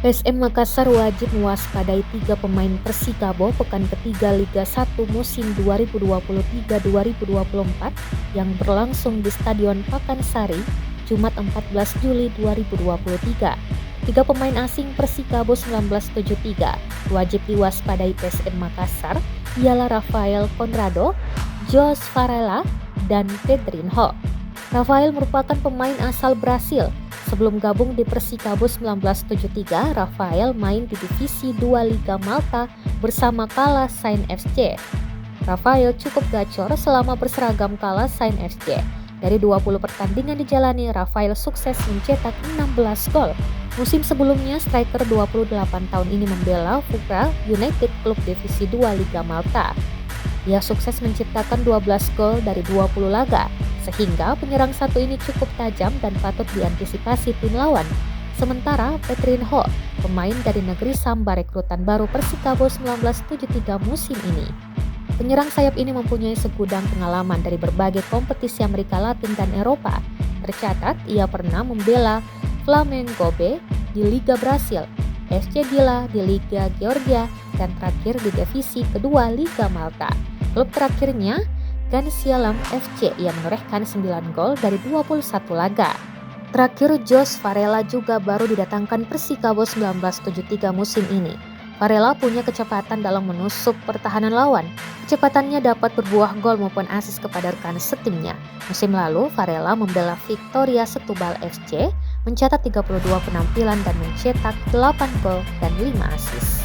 PSM Makassar wajib mewaspadai 3 pemain Persikabo pekan ketiga Liga 1 musim 2023-2024 yang berlangsung di Stadion Pakansari, Jumat 14 Juli 2023. 3 pemain asing Persikabo 1973 wajib diwaspadai PSM Makassar ialah Rafael Conrado, Jos Varela, dan Pedrinho. Rafael merupakan pemain asal Brasil. Sebelum gabung di Persikabo 1973, Rafael main di Divisi 2 Liga Malta bersama Kala Saint FC. Rafael cukup gacor selama berseragam Kala Saint FC. Dari 20 pertandingan dijalani, Rafael sukses mencetak 16 gol. Musim sebelumnya, striker 28 tahun ini membela Fugha United klub Divisi 2 Liga Malta. Ia sukses menciptakan 12 gol dari 20 laga, sehingga penyerang satu ini cukup tajam dan patut diantisipasi tim lawan. Sementara Pedrinho, pemain dari negeri Samba rekrutan baru Persikabo 1973 musim ini. Penyerang sayap ini mempunyai segudang pengalaman dari berbagai kompetisi Amerika Latin dan Eropa. Tercatat, ia pernah membela Flamengo B di Liga Brasil, FC Gila di Liga Georgia, dan terakhir di divisi kedua Liga Malta. Klub terakhirnya, Gansialam FC yang menorehkan 9 gol dari 21 laga. Terakhir, Jos Varela juga baru didatangkan Persikabo 1973 musim ini. Varela punya kecepatan dalam menusuk pertahanan lawan. Kecepatannya dapat berbuah gol maupun asis kepada rekan setimnya. Musim lalu, Varela membela Victoria Setubal FC, mencatat 32 penampilan dan mencetak 8 gol dan 5 asis.